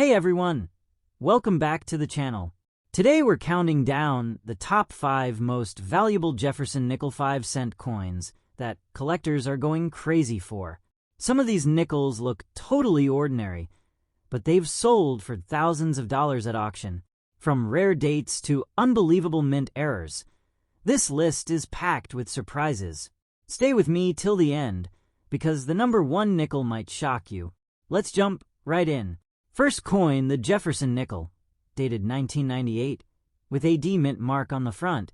Hey everyone! Welcome back to the channel. Today we're counting down the top 5 most valuable Jefferson nickel 5-cent coins that collectors are going crazy for. Some of these nickels look totally ordinary, but they've sold for thousands of dollars at auction. From rare dates to unbelievable mint errors, this list is packed with surprises. Stay with me till the end, because the number 1 nickel might shock you. Let's jump right in. First coin, the Jefferson nickel, dated 1998, with AD mint mark on the front,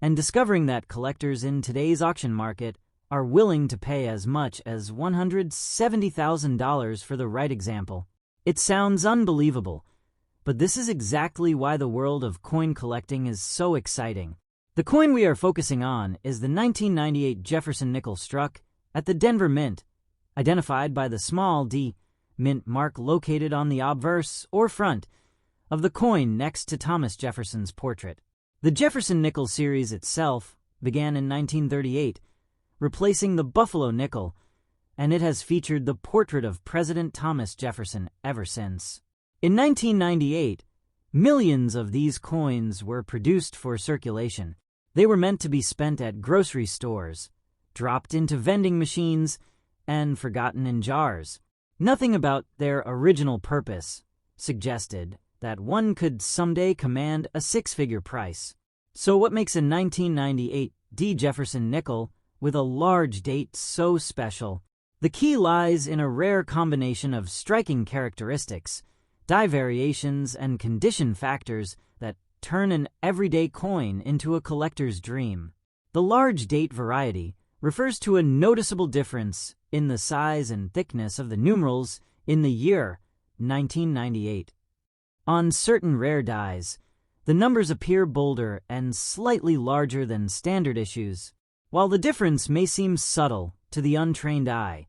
and discovering that collectors in today's auction market are willing to pay as much as $170,000 for the right example. It sounds unbelievable, but this is exactly why the world of coin collecting is so exciting. The coin we are focusing on is the 1998 Jefferson nickel struck at the Denver Mint, identified by the small d mint mark located on the obverse or front of the coin next to Thomas Jefferson's portrait. The Jefferson nickel series itself began in 1938, replacing the Buffalo nickel, and it has featured the portrait of President Thomas Jefferson ever since. In 1998, millions of these coins were produced for circulation. They were meant to be spent at grocery stores, dropped into vending machines, and forgotten in jars. Nothing about their original purpose suggested that one could someday command a 6-figure price. So what makes a 1998 D. Jefferson nickel with a large date so special? The key lies in a rare combination of striking characteristics, die variations, and condition factors that turn an everyday coin into a collector's dream. The large date variety refers to a noticeable difference in the size and thickness of the numerals in the year 1998. On certain rare dies, the numbers appear bolder and slightly larger than standard issues. While the difference may seem subtle to the untrained eye,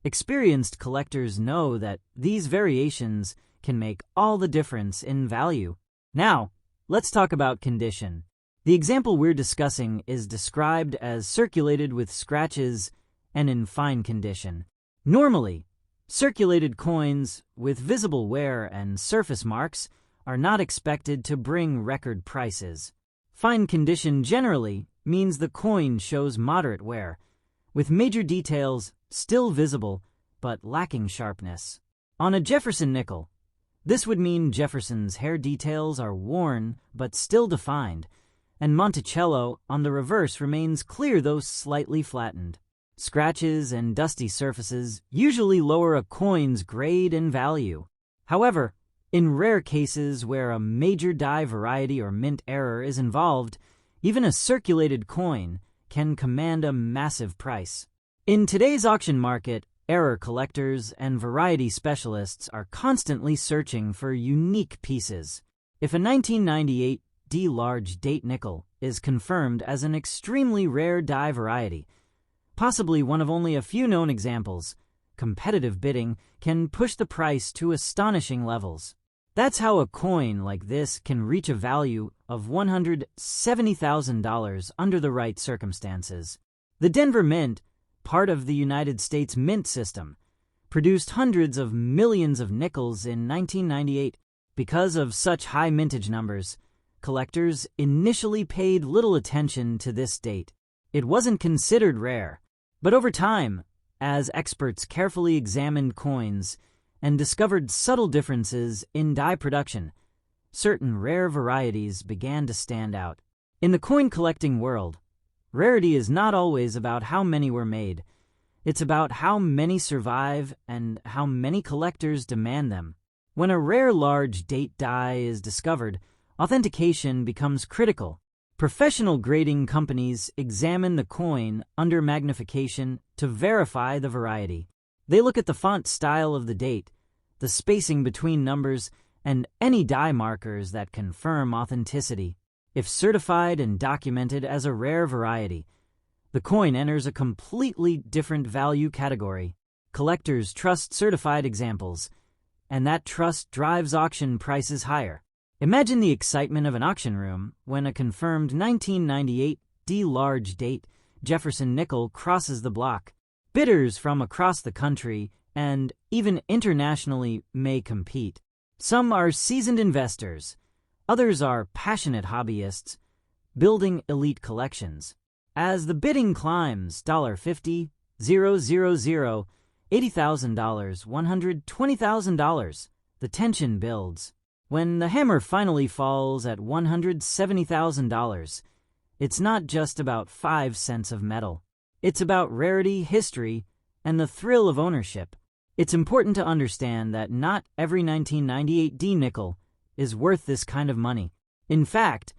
experienced collectors know that these variations can make all the difference in value. Now, let's talk about condition. The example we're discussing is described as circulated with scratches and in fine condition. Normally, circulated coins with visible wear and surface marks are not expected to bring record prices. Fine condition generally means the coin shows moderate wear, with major details still visible but lacking sharpness. On a Jefferson nickel, this would mean Jefferson's hair details are worn but still defined, and Monticello on the reverse remains clear though slightly flattened. Scratches and dusty surfaces usually lower a coin's grade and value. However, in rare cases where a major die variety or mint error is involved, even a circulated coin can command a massive price. In today's auction market, error collectors and variety specialists are constantly searching for unique pieces. If a 1998 D large date nickel is confirmed as an extremely rare die variety, possibly one of only a few known examples, competitive bidding can push the price to astonishing levels. That's how a coin like this can reach a value of $170,000 under the right circumstances. The Denver Mint, part of the United States Mint system, produced hundreds of millions of nickels in 1998. Because of such high mintage numbers, collectors initially paid little attention to this date. It wasn't considered rare, but over time, as experts carefully examined coins and discovered subtle differences in die production, certain rare varieties began to stand out. In the coin collecting world, rarity is not always about how many were made. It's about how many survive and how many collectors demand them. When a rare large date die is discovered, authentication becomes critical. Professional grading companies examine the coin under magnification to verify the variety. They look at the font style of the date, the spacing between numbers, and any die markers that confirm authenticity. If certified and documented as a rare variety, the coin enters a completely different value category. Collectors trust certified examples, and that trust drives auction prices higher. Imagine the excitement of an auction room when a confirmed 1998 D large date Jefferson nickel crosses the block. Bidders from across the country and even internationally may compete. Some are seasoned investors, others are passionate hobbyists, building elite collections. As the bidding climbs, $50, $000, $80,000, $120,000, the tension builds. When the hammer finally falls at $170,000, it's not just about 5 cents of metal. It's about rarity, history, and the thrill of ownership. It's important to understand that not every 1998 D nickel is worth this kind of money. In fact,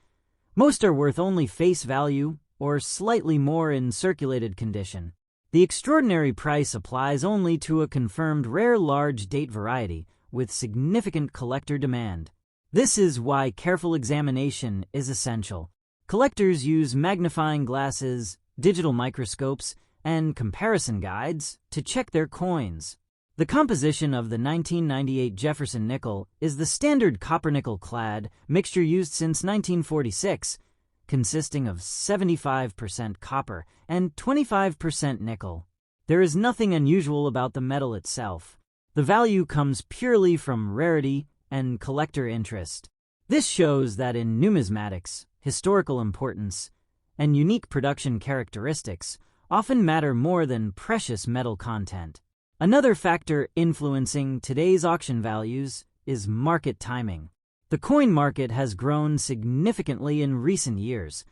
most are worth only face value or slightly more in circulated condition. The extraordinary price applies only to a confirmed rare large date variety with significant collector demand. This is why careful examination is essential. Collectors use magnifying glasses, digital microscopes, and comparison guides to check their coins. The composition of the 1998 Jefferson nickel is the standard copper-nickel clad mixture used since 1946, consisting of 75% copper and 25% nickel. There is nothing unusual about the metal itself. The value comes purely from rarity and collector interest. This shows that in numismatics, historical importance and unique production characteristics often matter more than precious metal content. Another factor influencing today's auction values is market timing. The coin market has grown significantly in recent years,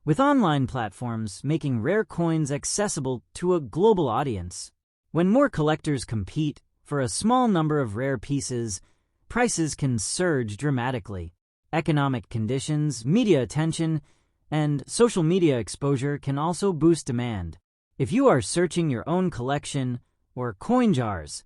with online platforms making rare coins accessible to a global audience. When more collectors compete for a small number of rare pieces, prices can surge dramatically. Economic conditions, media attention, and social media exposure can also boost demand. If you are searching your own collection or coin jars,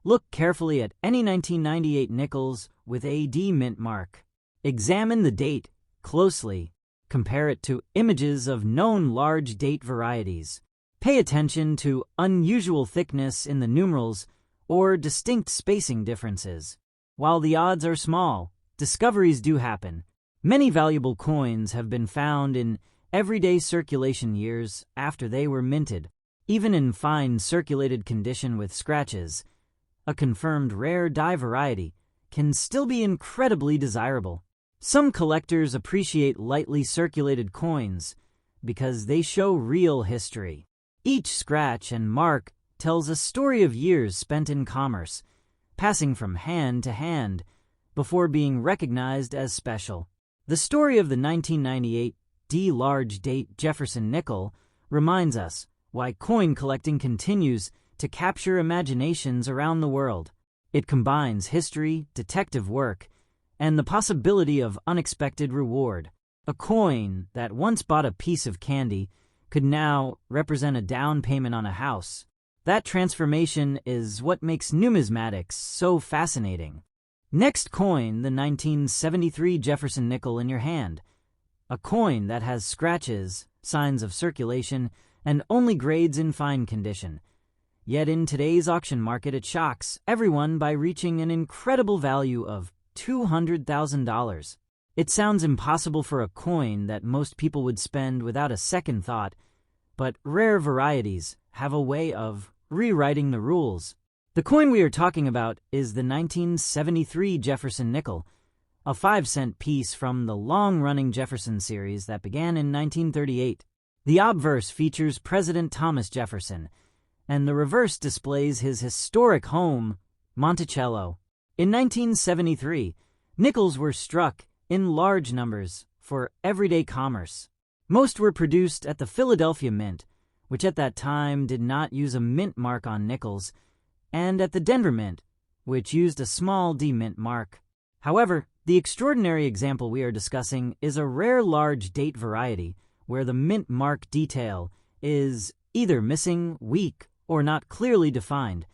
look carefully at any 1998 nickels with a D mint mark. Examine the date closely. Compare it to images of known large date varieties. Pay attention to unusual thickness in the numerals or distinct spacing differences. While the odds are small, discoveries do happen. Many valuable coins have been found in everyday circulation years after they were minted. Even in fine circulated condition with scratches, a confirmed rare die variety can still be incredibly desirable. Some collectors appreciate lightly circulated coins because they show real history. Each scratch and mark tells a story of years spent in commerce, passing from hand to hand before being recognized as special. The story of the 1998 D large date Jefferson nickel reminds us why coin collecting continues to capture imaginations around the world. It combines history, detective work, and the possibility of unexpected reward. A coin that once bought a piece of candy could now represent a down payment on a house. That transformation is what makes numismatics so fascinating. Next, coin the 1973 Jefferson nickel in your hand. A coin that has scratches, signs of circulation, and only grades in fine condition. Yet in today's auction market, it shocks everyone by reaching an incredible value of $200,000. It sounds impossible for a coin that most people would spend without a second thought, but rare varieties have a way of rewriting the rules. The coin we are talking about is the 1973 Jefferson nickel, a 5-cent piece from the long-running Jefferson series that began in 1938. The obverse features President Thomas Jefferson, and the reverse displays his historic home, Monticello. In 1973, nickels were struck in large numbers for everyday commerce. Most were produced at the Philadelphia Mint, which at that time did not use a mint mark on nickels, and at the Denver Mint, which used a small D mint mark. However, the extraordinary example we are discussing is a rare large date variety where the mint mark detail is either missing, weak, or not clearly defined,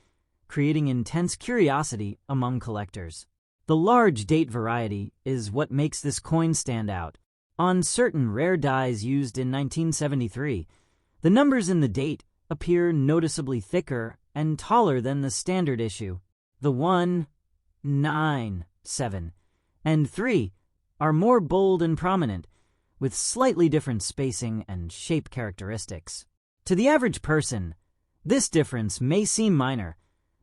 creating intense curiosity among collectors. The large date variety is what makes this coin stand out. On certain rare dies used in 1973, the numbers in the date appear noticeably thicker and taller than the standard issue. The 1, 9, 7, and 3 are more bold and prominent, with slightly different spacing and shape characteristics. To the average person, this difference may seem minor,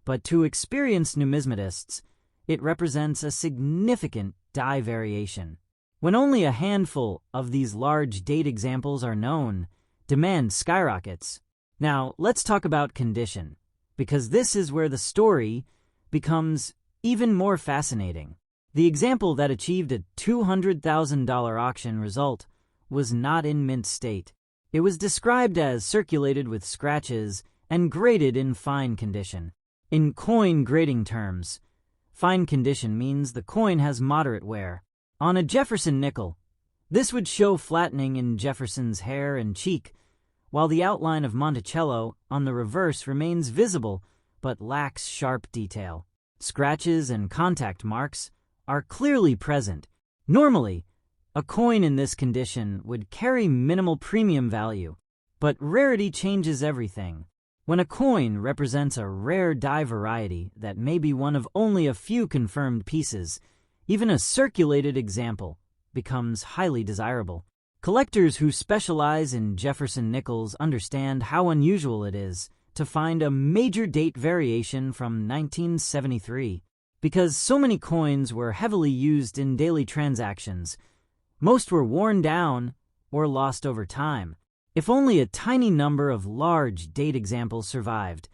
but to experienced numismatists, it represents a significant die variation. When only a handful of these large date examples are known, demand skyrockets. Now, let's talk about condition, because this is where the story becomes even more fascinating. The example that achieved a $200,000 auction result was not in mint state. It was described as circulated with scratches and graded in fine condition. In coin grading terms, fine condition means the coin has moderate wear. On a Jefferson nickel, this would show flattening in Jefferson's hair and cheek, while the outline of Monticello on the reverse remains visible but lacks sharp detail. Scratches and contact marks are clearly present. Normally, a coin in this condition would carry minimal premium value, but rarity changes everything. When a coin represents a rare die variety that may be one of only a few confirmed pieces, even a circulated example becomes highly desirable. Collectors who specialize in Jefferson nickels understand how unusual it is to find a major date variation from 1973. Because so many coins were heavily used in daily transactions, most were worn down or lost over time. If only a tiny number of large date examples survived,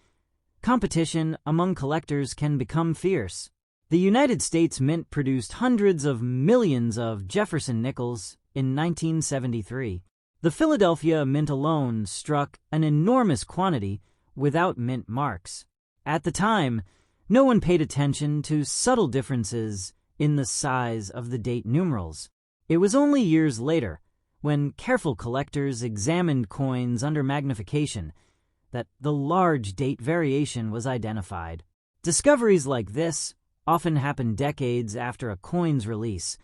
competition among collectors can become fierce. The United States Mint produced hundreds of millions of Jefferson nickels in 1973. The Philadelphia Mint alone struck an enormous quantity without mint marks. At the time, no one paid attention to subtle differences in the size of the date numerals. It was only years later, when careful collectors examined coins under magnification, that the large date variation was identified. Discoveries like this often happen decades after a coin's release,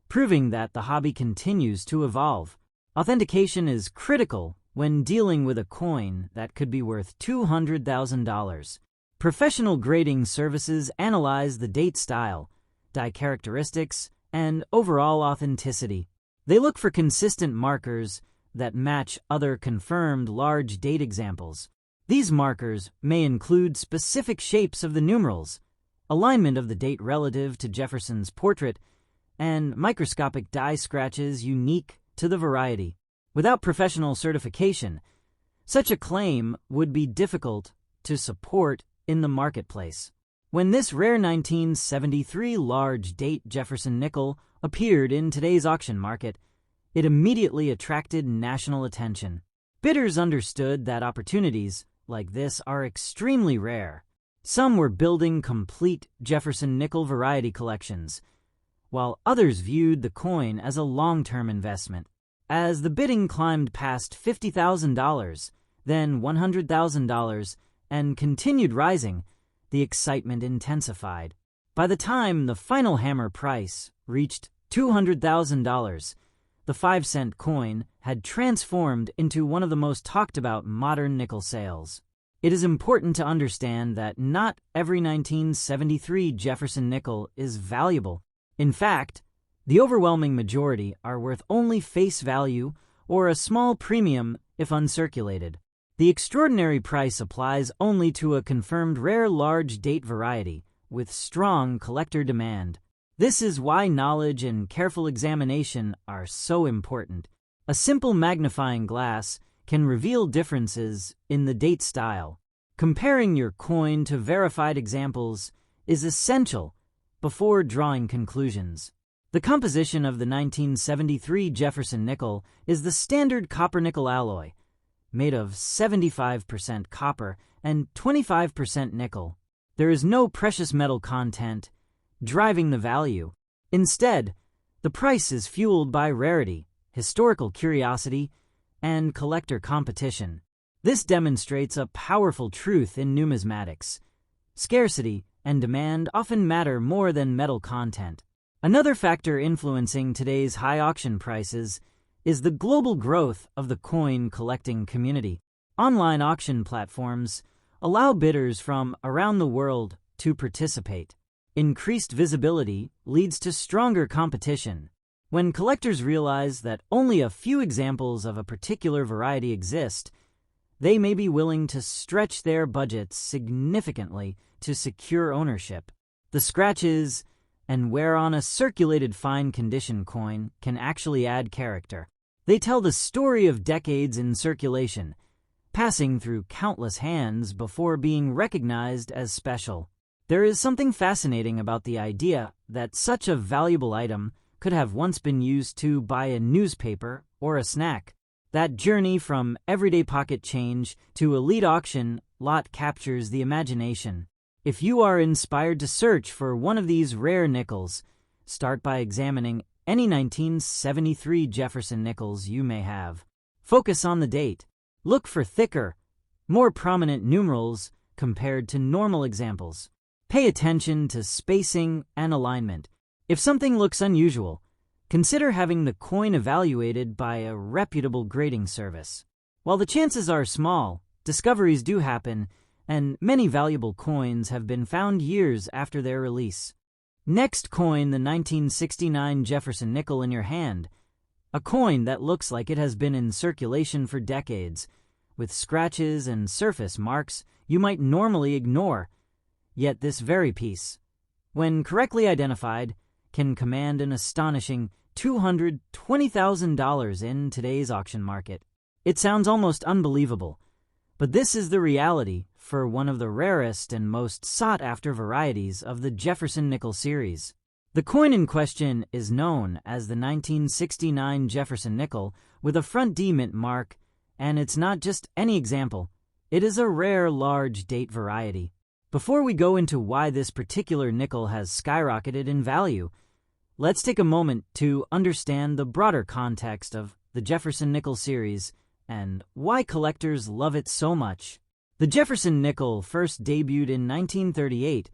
proving that the hobby continues to evolve. Authentication is critical when dealing with a coin that could be worth $200,000. Professional grading services analyze the date style, die characteristics, and overall authenticity. They look for consistent markers that match other confirmed large date examples. These markers may include specific shapes of the numerals, alignment of the date relative to Jefferson's portrait, and microscopic die scratches unique to the variety. Without professional certification, such a claim would be difficult to support in the marketplace. When this rare 1973 large date Jefferson nickel appeared in today's auction market, it immediately attracted national attention. Bidders understood that opportunities like this are extremely rare. Some were building complete Jefferson nickel variety collections, while others viewed the coin as a long-term investment. As the bidding climbed past $50,000, then $100,000, and continued rising, the excitement intensified. By the time the final hammer price reached $200,000, the 5-cent coin had transformed into one of the most talked about modern nickel sales. It is important to understand that not every 1973 Jefferson nickel is valuable. In fact, the overwhelming majority are worth only face value or a small premium if uncirculated. The extraordinary price applies only to a confirmed rare large date variety with strong collector demand. This is why knowledge and careful examination are so important. A simple magnifying glass can reveal differences in the date style. Comparing your coin to verified examples is essential before drawing conclusions. The composition of the 1973 Jefferson nickel is the standard copper-nickel alloy, made of 75% copper and 25% nickel. There is no precious metal content driving the value. Instead, the price is fueled by rarity, historical curiosity, and collector competition. This demonstrates a powerful truth in numismatics. Scarcity and demand often matter more than metal content. Another factor influencing today's high auction prices is the global growth of the coin collecting community. Online auction platforms allow bidders from around the world to participate. Increased visibility leads to stronger competition. When collectors realize that only a few examples of a particular variety exist, they may be willing to stretch their budgets significantly to secure ownership. The scratches and wear on a circulated fine-condition coin can actually add character. They tell the story of decades in circulation, passing through countless hands before being recognized as special. There is something fascinating about the idea that such a valuable item could have once been used to buy a newspaper or a snack. That journey from everyday pocket change to elite auction lot captures the imagination. If you are inspired to search for one of these rare nickels, start by examining any 1973 Jefferson nickels you may have. Focus on the date. Look for thicker, more prominent numerals compared to normal examples. Pay attention to spacing and alignment. If something looks unusual, consider having the coin evaluated by a reputable grading service. While the chances are small, discoveries do happen, and many valuable coins have been found years after their release. Next, coin the 1969 Jefferson nickel in your hand, a coin that looks like it has been in circulation for decades, with scratches and surface marks you might normally ignore. Yet this very piece, when correctly identified, can command an astonishing $220,000 in today's auction market. It sounds almost unbelievable, but this is the reality for one of the rarest and most sought-after varieties of the Jefferson nickel series. The coin in question is known as the 1969 Jefferson nickel with a front D mint mark, and it's not just any example. It is a rare large date variety. Before we go into why this particular nickel has skyrocketed in value, let's take a moment to understand the broader context of the Jefferson nickel series and why collectors love it so much. The Jefferson nickel first debuted in 1938,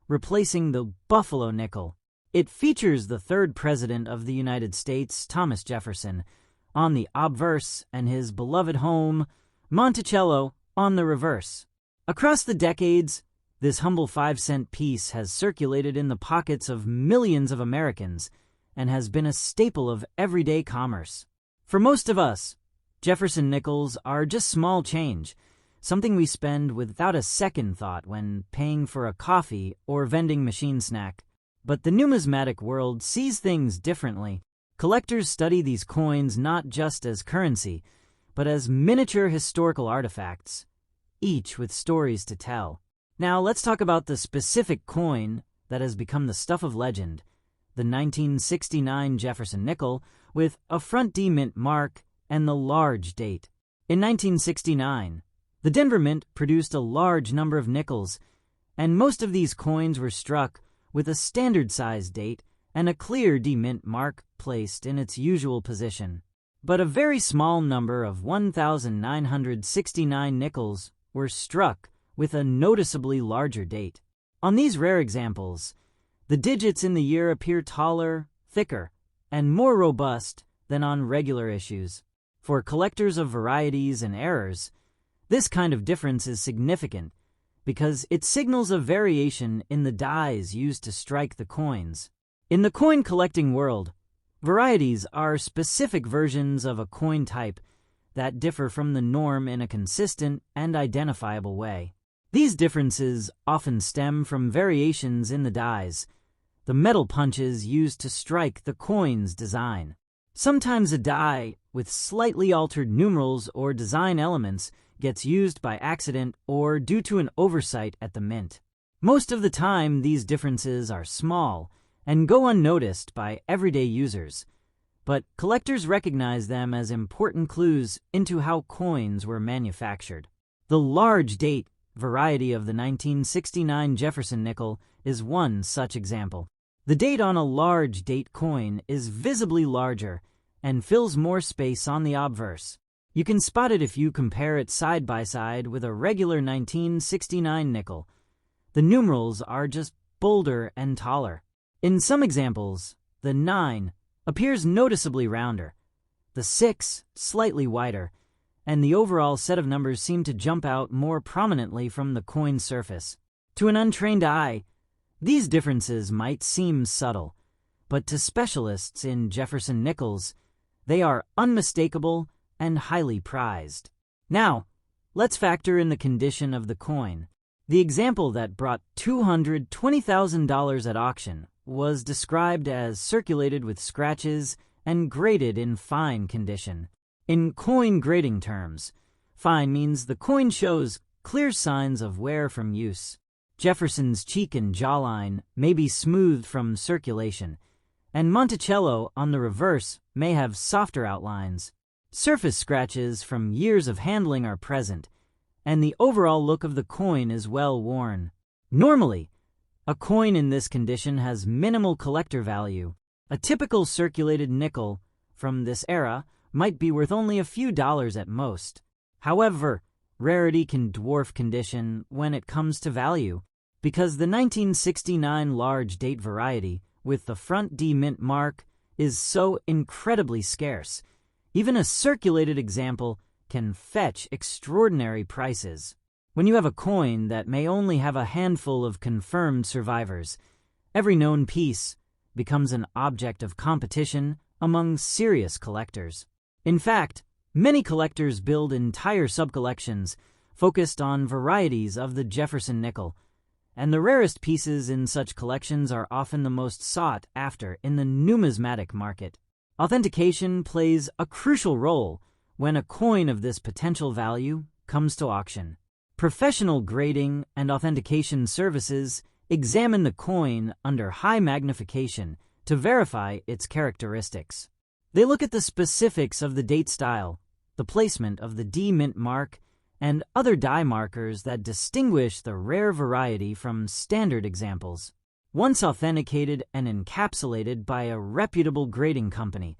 replacing the Buffalo nickel. It features the third president of the United States, Thomas Jefferson, on the obverse and his beloved home, Monticello, on the reverse. Across the decades, this humble 5-cent piece has circulated in the pockets of millions of Americans and has been a staple of everyday commerce. For most of us, Jefferson nickels are just small change, something we spend without a second thought when paying for a coffee or vending machine snack. But the numismatic world sees things differently. Collectors study these coins not just as currency, but as miniature historical artifacts, each with stories to tell. Now let's talk about the specific coin that has become the stuff of legend, the 1969 Jefferson nickel with a front D mint mark and the large date. In 1969, the Denver Mint produced a large number of nickels, and most of these coins were struck with a standard-sized date and a clear D mint mark placed in its usual position. But a very small number of 1,969 nickels were struck with a noticeably larger date. On these rare examples, the digits in the year appear taller, thicker, and more robust than on regular issues. For collectors of varieties and errors, this kind of difference is significant because it signals a variation in the dies used to strike the coins. In the coin collecting world, varieties are specific versions of a coin type that differ from the norm in a consistent and identifiable way. These differences often stem from variations in the dies, the metal punches used to strike the coin's design. Sometimes a die with slightly altered numerals or design elements gets used by accident or due to an oversight at the mint. Most of the time, these differences are small and go unnoticed by everyday users, but collectors recognize them as important clues into how coins were manufactured. The large date variety of the 1969 Jefferson nickel is one such example. The date on a large date coin is visibly larger and fills more space on the obverse. You can spot it if you compare it side by side with a regular 1969 nickel. The numerals are just bolder and taller. In some examples, the 9 appears noticeably rounder, the 6 slightly wider, and the overall set of numbers seem to jump out more prominently from the coin surface. To an untrained eye, these differences might seem subtle, but to specialists in Jefferson nickels, they are unmistakable and highly prized. Now, let's factor in the condition of the coin. The example that brought $220,000 at auction was described as circulated with scratches and graded in fine condition. In coin grading terms, fine means the coin shows clear signs of wear from use. Jefferson's cheek and jawline may be smoothed from circulation, and Monticello, on the reverse, may have softer outlines. Surface scratches from years of handling are present, and the overall look of the coin is well worn. Normally, a coin in this condition has minimal collector value. A typical circulated nickel from this era might be worth only a few dollars at most. However, rarity can dwarf condition when it comes to value, because the 1969 large date variety with the front D mint mark is so incredibly scarce. Even a circulated example can fetch extraordinary prices. When you have a coin that may only have a handful of confirmed survivors, every known piece becomes an object of competition among serious collectors. In fact, many collectors build entire subcollections focused on varieties of the Jefferson nickel, and the rarest pieces in such collections are often the most sought after in the numismatic market. Authentication plays a crucial role when a coin of this potential value comes to auction. Professional grading and authentication services examine the coin under high magnification to verify its characteristics. They look at the specifics of the date style, the placement of the D mint mark, and other die markers that distinguish the rare variety from standard examples. Once authenticated and encapsulated by a reputable grading company,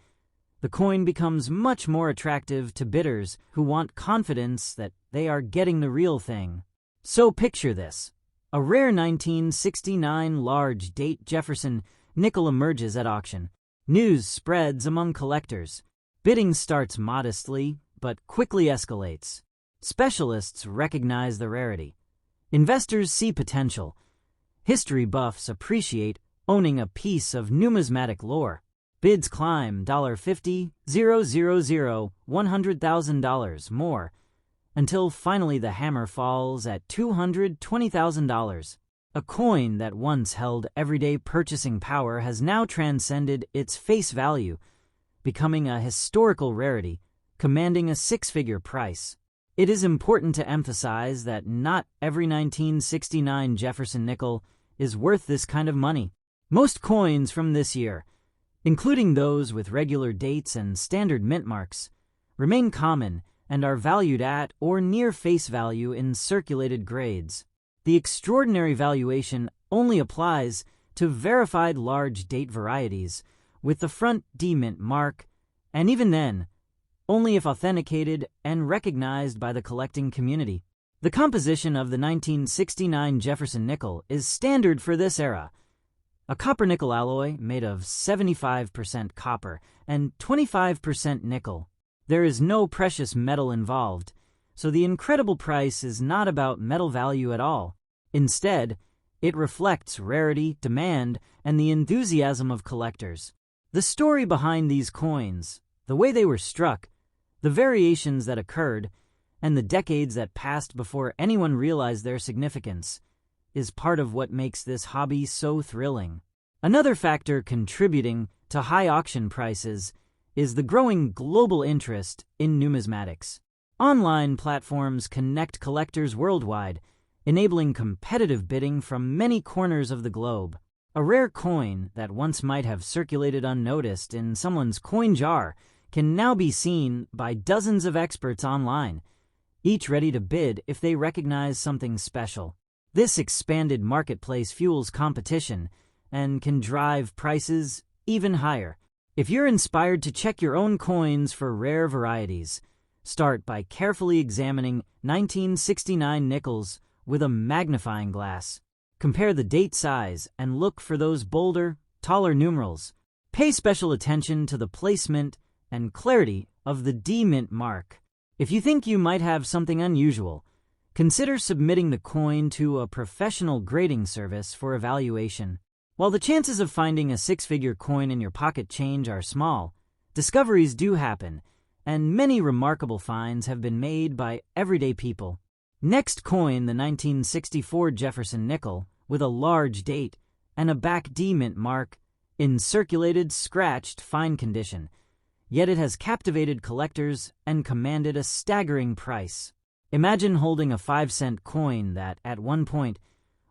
the coin becomes much more attractive to bidders who want confidence that they are getting the real thing. So picture this. A rare 1969 large date Jefferson nickel emerges at auction. News spreads among collectors. Bidding starts modestly, but quickly escalates. Specialists recognize the rarity. Investors see potential. History buffs appreciate owning a piece of numismatic lore. Bids climb $50, $000, $100,000 more, until finally the hammer falls at $220,000. A coin that once held everyday purchasing power has now transcended its face value, becoming a historical rarity, commanding a six-figure price. It is important to emphasize that not every 1969 Jefferson nickel is worth this kind of money. Most coins from this year, including those with regular dates and standard mint marks, remain common and are valued at or near face value in circulated grades. The extraordinary valuation only applies to verified large date varieties with the front D mint mark, and even then, only if authenticated and recognized by the collecting community. The composition of the 1969 Jefferson nickel is standard for this era. A copper-nickel alloy made of 75% copper and 25% nickel. There is no precious metal involved, so the incredible price is not about metal value at all. Instead, it reflects rarity, demand, and the enthusiasm of collectors. The story behind these coins, the way they were struck, the variations that occurred, and the decades that passed before anyone realized their significance, is part of what makes this hobby so thrilling. Another factor contributing to high auction prices is the growing global interest in numismatics. Online platforms connect collectors worldwide, enabling competitive bidding from many corners of the globe. A rare coin that once might have circulated unnoticed in someone's coin jar can now be seen by dozens of experts online, each ready to bid if they recognize something special. This expanded marketplace fuels competition and can drive prices even higher. If you're inspired to check your own coins for rare varieties, start by carefully examining 1969 nickels with a magnifying glass. Compare the date size and look for those bolder, taller numerals. Pay special attention to the placement and clarity of the D mint mark. If you think you might have something unusual, consider submitting the coin to a professional grading service for evaluation. While the chances of finding a six-figure coin in your pocket change are small, discoveries do happen, and many remarkable finds have been made by everyday people. Next coin, the 1964 Jefferson nickel, with a large date and a back D mint mark in circulated, scratched, fine condition. Yet it has captivated collectors and commanded a staggering price. Imagine holding a 5-cent coin that, at one point,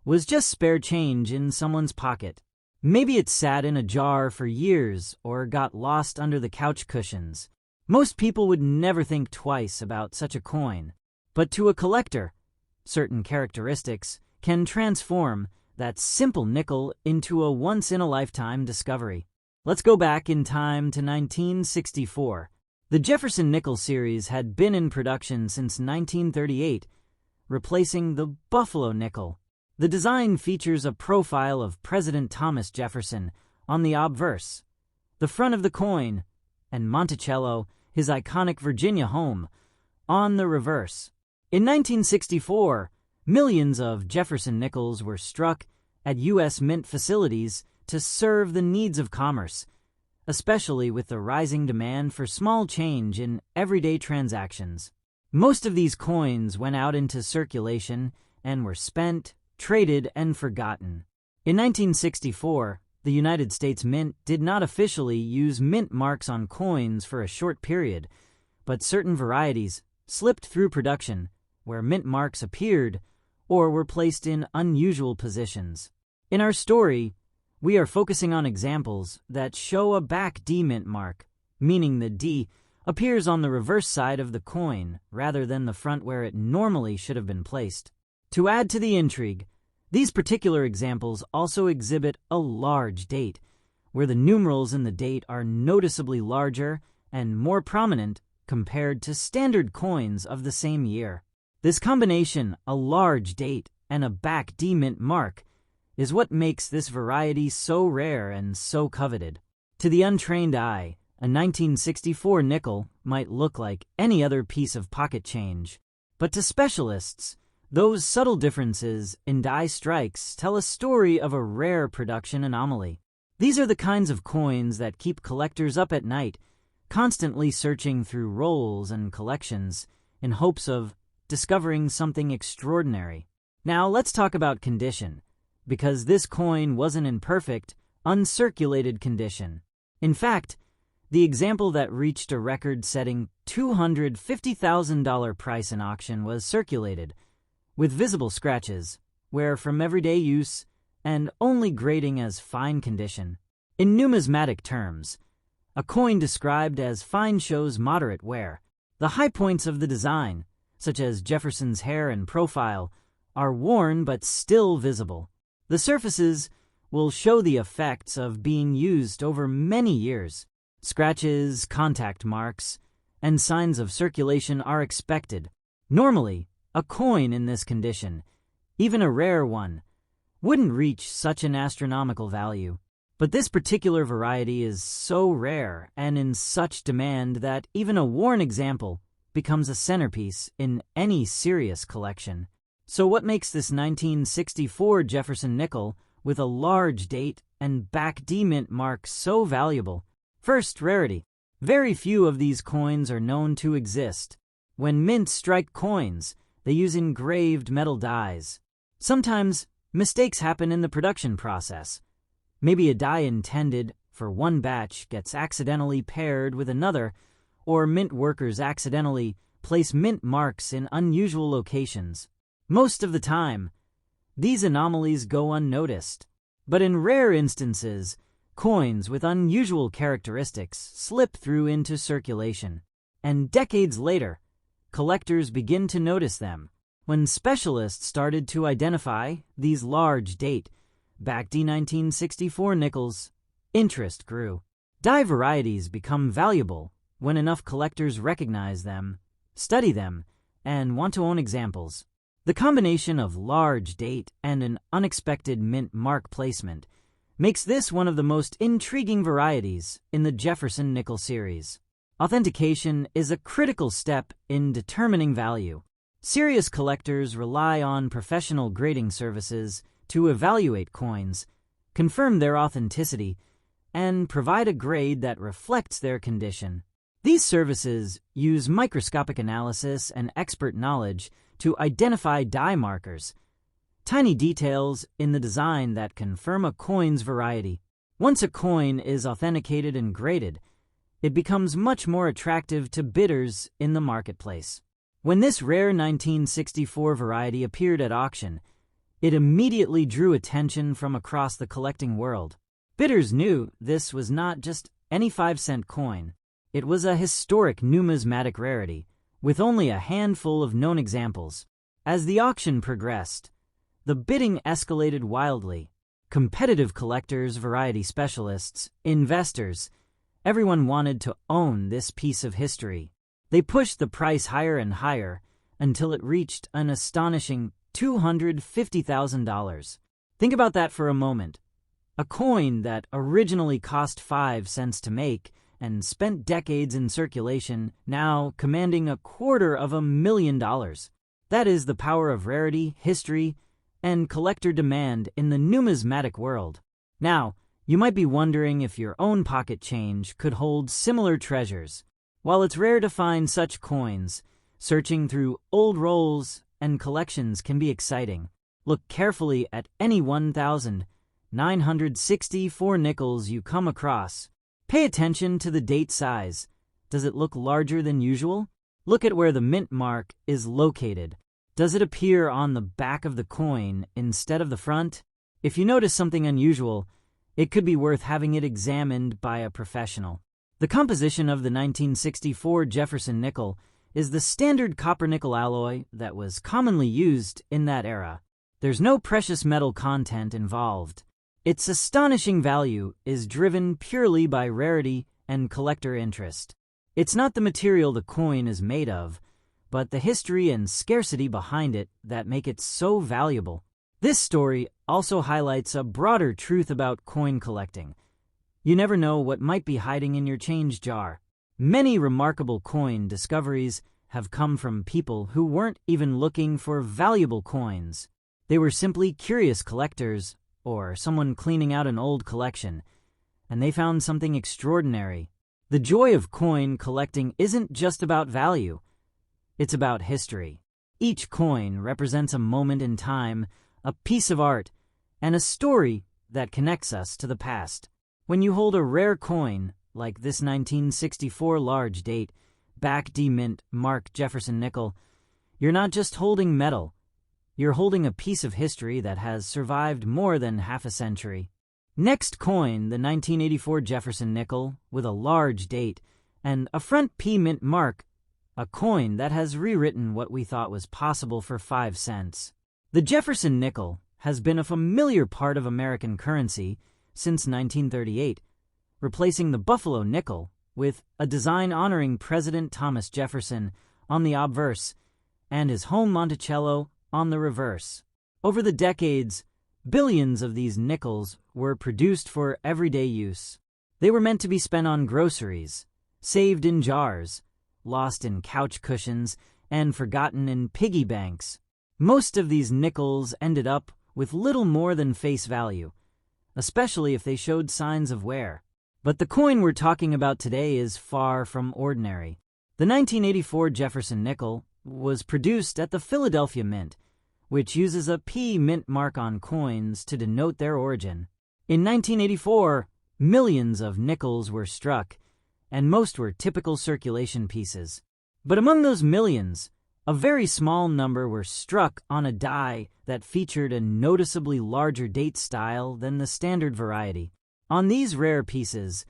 was just spare change in someone's pocket. Maybe it sat in a jar for years or got lost under the couch cushions. Most people would never think twice about such a coin. But to a collector, certain characteristics can transform that simple nickel into a once-in-a-lifetime discovery. Let's go back in time to 1964. The Jefferson nickel series had been in production since 1938, replacing the Buffalo nickel. The design features a profile of President Thomas Jefferson on the obverse, the front of the coin, and Monticello, his iconic Virginia home, on the reverse. In 1964, millions of Jefferson nickels were struck at U.S. Mint facilities to serve the needs of commerce, especially with the rising demand for small change in everyday transactions. Most of these coins went out into circulation and were spent, traded, and forgotten. In 1964, the United States Mint did not officially use mint marks on coins for a short period, but certain varieties slipped through production where mint marks appeared or were placed in unusual positions. In our story, we are focusing on examples that show a back D mint mark, meaning the D appears on the reverse side of the coin rather than the front where it normally should have been placed. To add to the intrigue, these particular examples also exhibit a large date, where the numerals in the date are noticeably larger and more prominent compared to standard coins of the same year. This combination, a large date and a back D mint mark, is what makes this variety so rare and so coveted. To the untrained eye, a 1964 nickel might look like any other piece of pocket change, but to specialists, those subtle differences in die strikes tell a story of a rare production anomaly. These are the kinds of coins that keep collectors up at night, constantly searching through rolls and collections in hopes of discovering something extraordinary. Now let's talk about condition, because this coin wasn't in perfect, uncirculated condition. In fact, the example that reached a record-setting $250,000 price in auction was circulated, with visible scratches, where from everyday use and only grading as fine condition. In numismatic terms, a coin described as fine shows moderate wear. The high points of the design, such as Jefferson's hair and profile, are worn but still visible. The surfaces will show the effects of being used over many years. Scratches, contact marks, and signs of circulation are expected. Normally, a coin in this condition, even a rare one, wouldn't reach such an astronomical value. But this particular variety is so rare and in such demand that even a worn example becomes a centerpiece in any serious collection. So what makes this 1964 Jefferson nickel with a large date and back D mint mark so valuable? First, rarity. Very few of these coins are known to exist. When mints strike coins, they use engraved metal dies. Sometimes, mistakes happen in the production process. Maybe a die intended for one batch gets accidentally paired with another, or mint workers accidentally place mint marks in unusual locations. Most of the time, these anomalies go unnoticed. But in rare instances, coins with unusual characteristics slip through into circulation, and decades later, collectors begin to notice them. When specialists started to identify these large date, back D 1964 nickels, interest grew. Die varieties become valuable when enough collectors recognize them, study them, and want to own examples. The combination of large date and an unexpected mint mark placement makes this one of the most intriguing varieties in the Jefferson nickel series. Authentication is a critical step in determining value. Serious collectors rely on professional grading services to evaluate coins, confirm their authenticity, and provide a grade that reflects their condition. These services use microscopic analysis and expert knowledge to identify die markers, tiny details in the design that confirm a coin's variety. Once a coin is authenticated and graded, it becomes much more attractive to bidders in the marketplace. When this rare 1964 variety appeared at auction, it immediately drew attention from across the collecting world. Bidders knew this was not just any 5-cent coin. It was a historic numismatic rarity, with only a handful of known examples. As the auction progressed, the bidding escalated wildly. Competitive collectors, variety specialists, investors, everyone wanted to own this piece of history. They pushed the price higher and higher until it reached an astonishing $250,000. Think about that for a moment. A coin that originally cost 5 cents to make and spent decades in circulation, now commanding $250,000. That is the power of rarity, history, and collector demand in the numismatic world. Now, you might be wondering if your own pocket change could hold similar treasures. While it's rare to find such coins, searching through old rolls and collections can be exciting. Look carefully at any 1,964 nickels you come across. Pay attention to the date size. Does it look larger than usual? Look at where the mint mark is located. Does it appear on the back of the coin instead of the front? If you notice something unusual, it could be worth having it examined by a professional. The composition of the 1964 Jefferson nickel is the standard copper-nickel alloy that was commonly used in that era. There's no precious metal content involved. Its astonishing value is driven purely by rarity and collector interest. It's not the material the coin is made of, but the history and scarcity behind it that make it so valuable. This story also highlights a broader truth about coin collecting. You never know what might be hiding in your change jar. Many remarkable coin discoveries have come from people who weren't even looking for valuable coins. They were simply curious collectors or someone cleaning out an old collection, and they found something extraordinary. The joy of coin collecting isn't just about value. It's about history. Each coin represents a moment in time, a piece of art, and a story that connects us to the past. When you hold a rare coin, like this 1964 large date, back D-Mint Mark Jefferson nickel, you're not just holding metal. You're holding a piece of history that has survived more than half a century. Next coin, the 1984 Jefferson nickel, with a large date and a front P mint mark, a coin that has rewritten what we thought was possible for 5 cents. The Jefferson nickel has been a familiar part of American currency since 1938, replacing the Buffalo nickel with a design honoring President Thomas Jefferson on the obverse and his home Monticello on the reverse. Over the decades, billions of these nickels were produced for everyday use. They were meant to be spent on groceries, saved in jars, lost in couch cushions, and forgotten in piggy banks. Most of these nickels ended up with little more than face value, especially if they showed signs of wear. But the coin we're talking about today is far from ordinary. The 1984 Jefferson nickel was produced at the Philadelphia Mint, which uses a P mint mark on coins to denote their origin. In 1984, millions of nickels were struck, and most were typical circulation pieces. But among those millions, a very small number were struck on a die that featured a noticeably larger date style than the standard variety. On these rare pieces,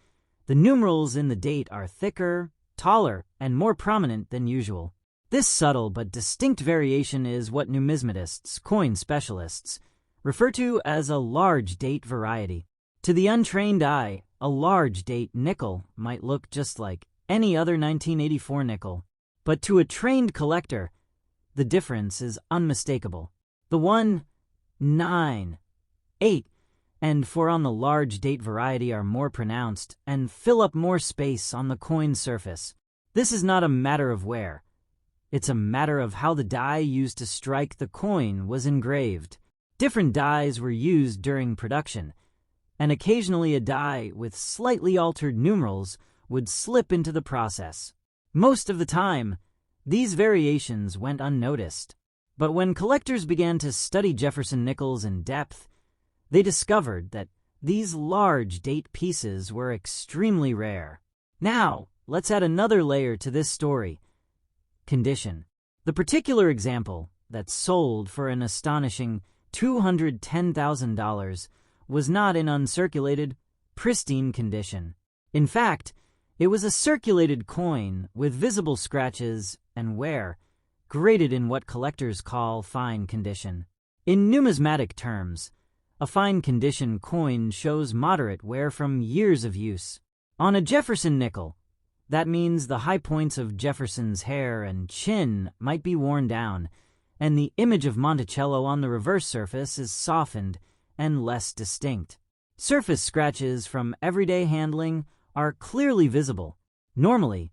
the numerals in the date are thicker, taller, and more prominent than usual. This subtle but distinct variation is what numismatists, coin specialists, refer to as a large date variety. To the untrained eye, a large date nickel might look just like any other 1984 nickel. But to a trained collector, the difference is unmistakable. The 1, 9, 8, and 4 on the large date variety are more pronounced and fill up more space on the coin surface. This is not a matter of wear. It's a matter of how the die used to strike the coin was engraved. Different dies were used during production, and occasionally a die with slightly altered numerals would slip into the process. Most of the time, these variations went unnoticed. But when collectors began to study Jefferson nickels in depth, they discovered that these large date pieces were extremely rare. Now, let's add another layer to this story: condition. The particular example that sold for an astonishing $210,000 was not in uncirculated, pristine condition. In fact, it was a circulated coin with visible scratches and wear, graded in what collectors call fine condition. In numismatic terms, a fine condition coin shows moderate wear from years of use. On a Jefferson nickel, that means the high points of Jefferson's hair and chin might be worn down, and the image of Monticello on the reverse surface is softened and less distinct. Surface scratches from everyday handling are clearly visible. Normally,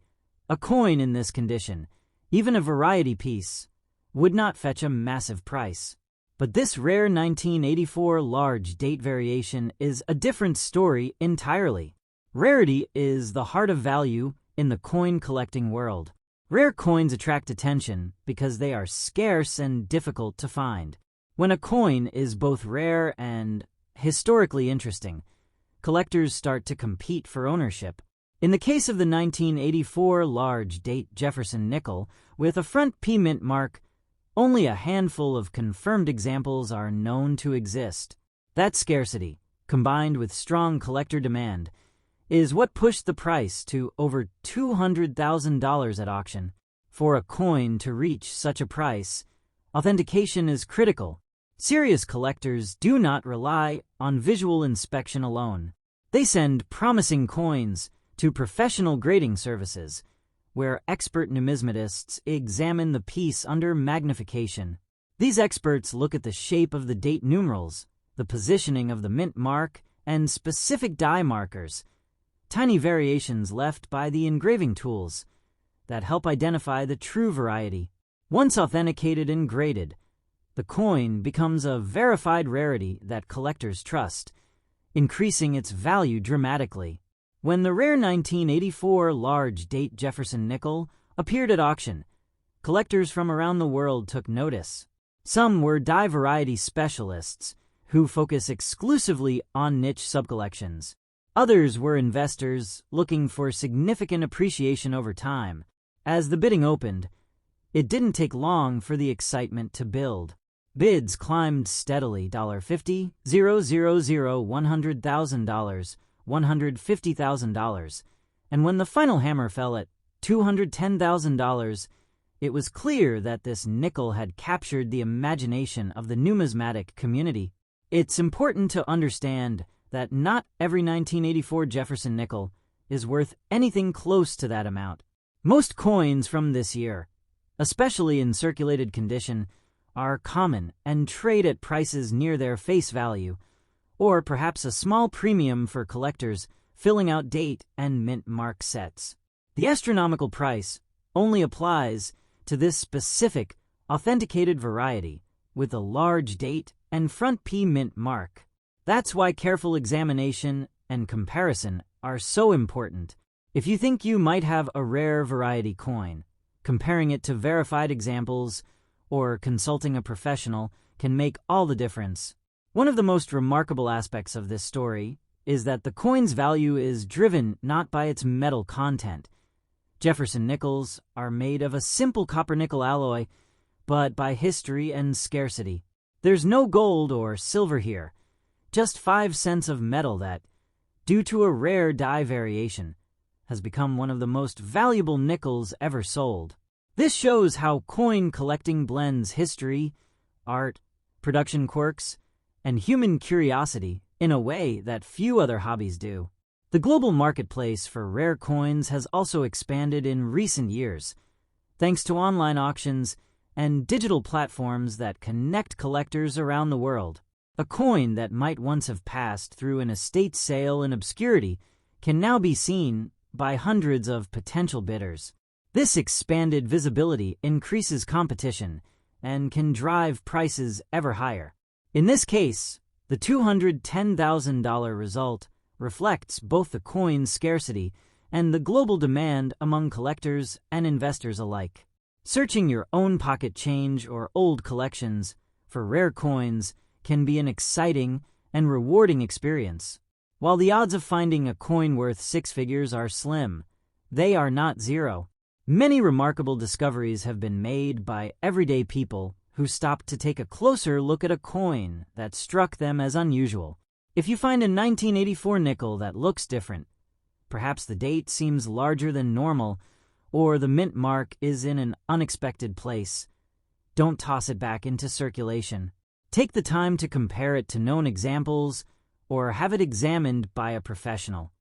a coin in this condition, even a variety piece, would not fetch a massive price. But this rare 1984 large date variation is a different story entirely. Rarity is the heart of value in the coin collecting world. Rare coins attract attention because they are scarce and difficult to find. When a coin is both rare and historically interesting, collectors start to compete for ownership. In the case of the 1984 large date Jefferson nickel with a front P mint mark, only a handful of confirmed examples are known to exist. That scarcity, combined with strong collector demand, is what pushed the price to over $200,000 at auction. For a coin to reach such a price, authentication is critical. Serious collectors do not rely on visual inspection alone. They send promising coins to professional grading services, where expert numismatists examine the piece under magnification. These experts look at the shape of the date numerals, the positioning of the mint mark, and specific die markers, tiny variations left by the engraving tools that help identify the true variety. Once authenticated and graded, the coin becomes a verified rarity that collectors trust, increasing its value dramatically. When the rare 1984 large date Jefferson nickel appeared at auction, collectors from around the world took notice. Some were die variety specialists who focus exclusively on niche subcollections. Others were investors looking for significant appreciation over time. As the bidding opened, it didn't take long for the excitement to build. Bids climbed steadily: $50, $000, $100,000, $150,000, and when the final hammer fell at $210,000, it was clear that this nickel had captured the imagination of the numismatic community. It's important to understand that not every 1984 Jefferson nickel is worth anything close to that amount. Most coins from this year, especially in circulated condition, are common and trade at prices near their face value, or perhaps a small premium for collectors filling out date and mint mark sets. The astronomical price only applies to this specific, authenticated variety with a large date and front P mint mark. That's why careful examination and comparison are so important. If you think you might have a rare variety coin, comparing it to verified examples or consulting a professional can make all the difference. One of the most remarkable aspects of this story is that the coin's value is driven not by its metal content. Jefferson nickels are made of a simple copper-nickel alloy, but by history and scarcity. There's no gold or silver here, just 5 cents of metal that, due to a rare die variation, has become one of the most valuable nickels ever sold. This shows how coin collecting blends history, art, production quirks, and human curiosity in a way that few other hobbies do. The global marketplace for rare coins has also expanded in recent years, thanks to online auctions and digital platforms that connect collectors around the world. A coin that might once have passed through an estate sale in obscurity can now be seen by hundreds of potential bidders. This expanded visibility increases competition and can drive prices ever higher. In this case, the $210,000 result reflects both the coin's scarcity and the global demand among collectors and investors alike. Searching your own pocket change or old collections for rare coins can be an exciting and rewarding experience. While the odds of finding a coin worth 6 figures are slim, they are not zero. Many remarkable discoveries have been made by everyday people who stopped to take a closer look at a coin that struck them as unusual. If you find a 1984 nickel that looks different, perhaps the date seems larger than normal, or the mint mark is in an unexpected place, don't toss it back into circulation. Take the time to compare it to known examples or have it examined by a professional.